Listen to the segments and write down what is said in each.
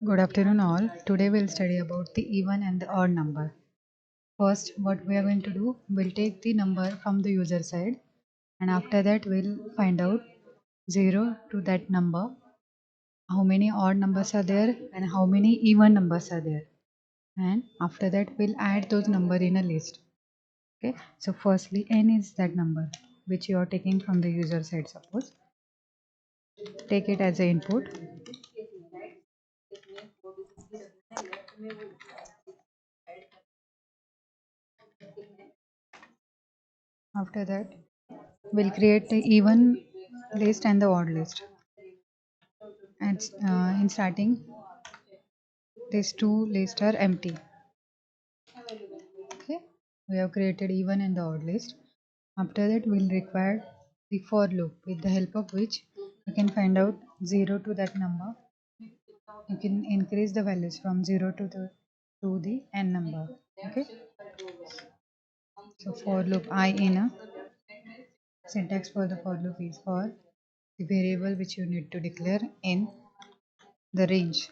Good afternoon all. Today we'll study about the even and the odd number. First, what we are going to do, we'll take the number from the user side, and after that we'll find out 0 to that number, how many odd numbers are there and how many even numbers are there. And after that we'll add those number in a list. Okay. So firstly n is that number which you are taking from the user side, suppose. Take it as an input. After that we'll create the even list and the odd list. And in starting, these two lists are empty. Okay, we have created even and the odd list. After that, we'll require the for loop, with the help of which you can find out 0 to that number. You can increase the values from 0 to the n number. Okay, so for loop I in a syntax for the for loop is for the variable which you need to declare in the range,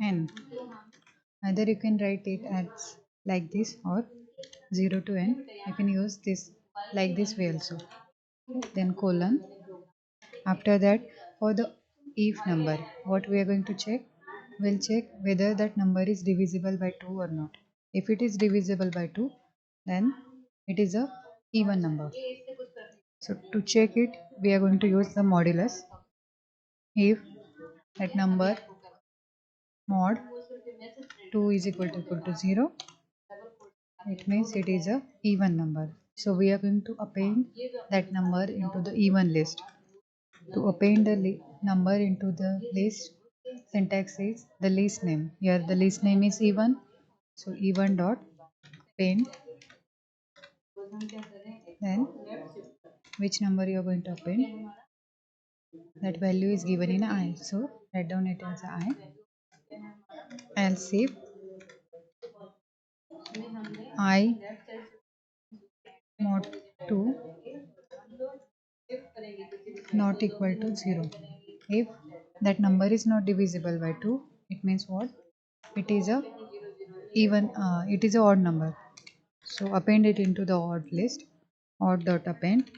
n. Either you can write it as like this or 0 to n. You can use this like this way also. Then colon. After that, for the if number, what we are going to check? We'll check whether that number is divisible by 2 or not. If it is divisible by 2, then it is a even number. So to check it, we are going to use the modulus. If that number mod 2 is equal to 0, it means it is a even number. So we are going to append that number into the even list. To append the number into the list, syntax is the list name. Here the list name is even. So even dot append. Then which number you are going to append. That value is given in I. So write down it as I. Else if I mod 2 not equal to 0. If that number is not divisible by 2, it means what? It is a it is a odd number. So append it into the odd list. Odd dot append,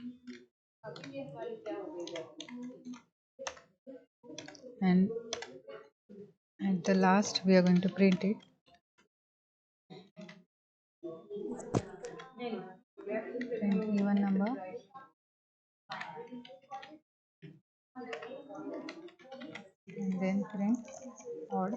and at the last we are going to print it. Print even number and then print odd.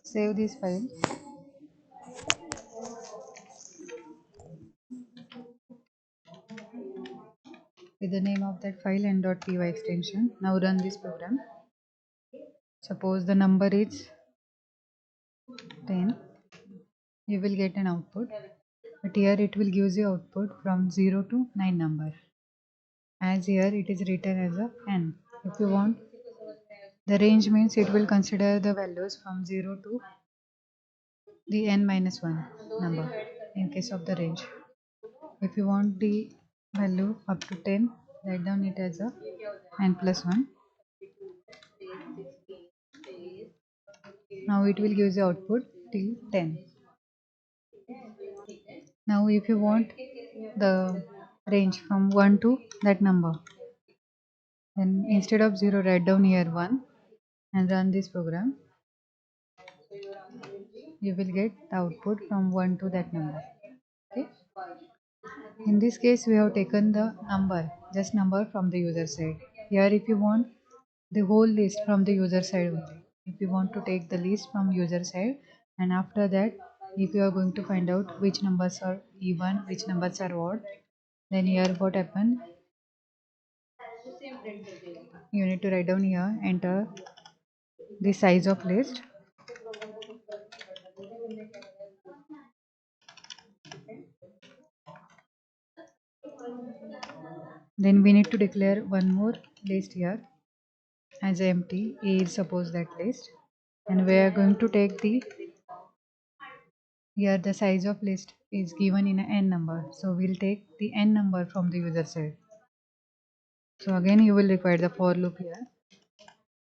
Save this file with the name of that file and .py extension. Now run this program. Suppose the number is 10. You will get an output, but here it will give you output from 0 to 9 number. As here it is written as a n. If you want the range, means it will consider the values from 0 to the n minus 1 number in case of the range. If you want the value up to 10, write down it as a n plus 1. Now it will give the output till 10. Now if you want the range from 1 to that number, then instead of 0, write down here 1 and run this program. You will get the output from 1 to that number. Okay. In this case, we have taken the just number from the user side. Here, if you want the whole list from the user side only. If you want to take the list from user side, and after that, if you are going to find out which numbers are even, which numbers are odd, then here what happened? You need to write down here, enter the size of list. Then we need to declare one more list here as empty. A is suppose that list, and we are going to take the Here the size of list is given in a n number. So we'll take the n number from the user side. So again you will require the for loop here.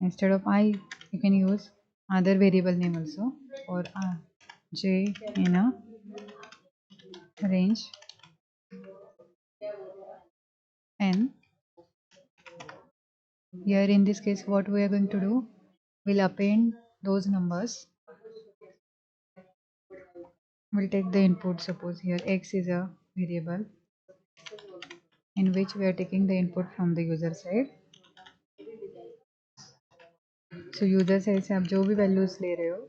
Instead of I, you can use other variable name also, or j in a range n. Here in this case what we are going to do, we'll append those numbers. We'll take the input. Suppose here x is a variable in which we are taking the input from the user side. So user side से आप जो भी values ले रहे हो,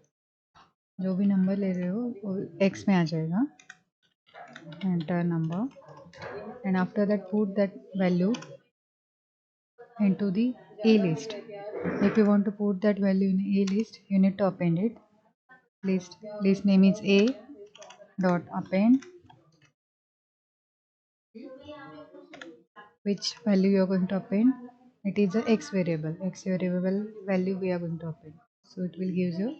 जो भी number ले रहे हो वो x में आ जाएगा. Enter number and after that put that value into the a list. If you want to put that value in a list, you need to append it. List name is a dot append which value you are going to append. It is a x variable value we are going to append. So it will give you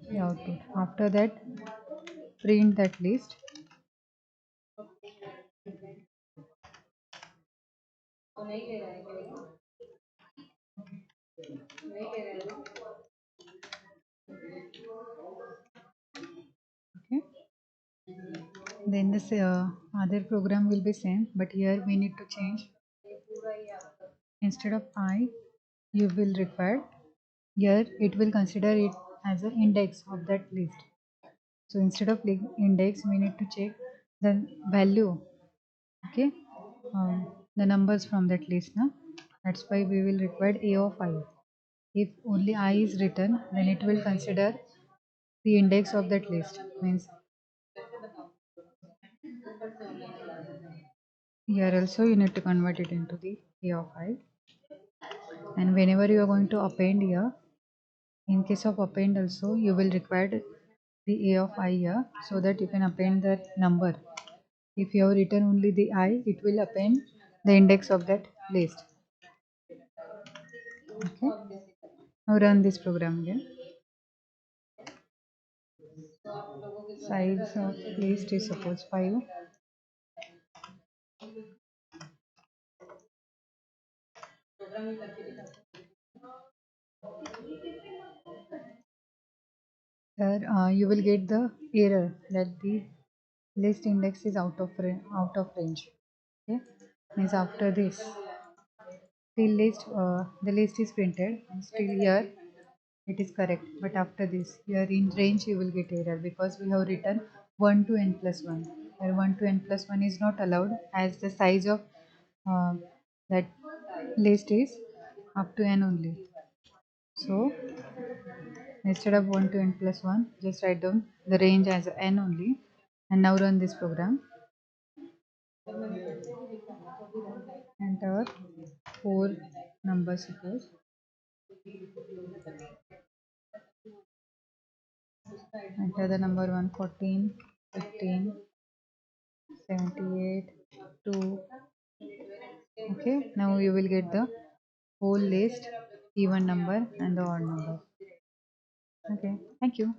the output. After that, print that list. Okay. Then this other program will be same, but here we need to change. Instead of I, you will require, here it will consider it as an index of that list. So instead of index, we need to check the value. Okay, the numbers from that list. Now that's why we will require a of I. If only I is written, then it will consider the index of that list. Means here also you need to convert it into the a of I. And whenever you are going to append here, in case of append also you will require the a of I here, so that you can append that number. If you have written only the I, it will append the index of that list. Okay. Now run this program again. Size of list is suppose 5. Here you will get the error that the list index is out of range. Okay, means after this the list is printed and still here it is correct, but after this here in range you will get error because we have written 1 to n plus 1. Where 1 to n plus 1 is not allowed, as the size of uh, that list is up to n only. So instead of 1 to n plus 1, just write down the range as n only. And now run this program. Enter 4 numbers suppose. Enter the number 114, 15, 78, 2. Okay, now you will get the whole list, even number and the odd number. Okay, thank you.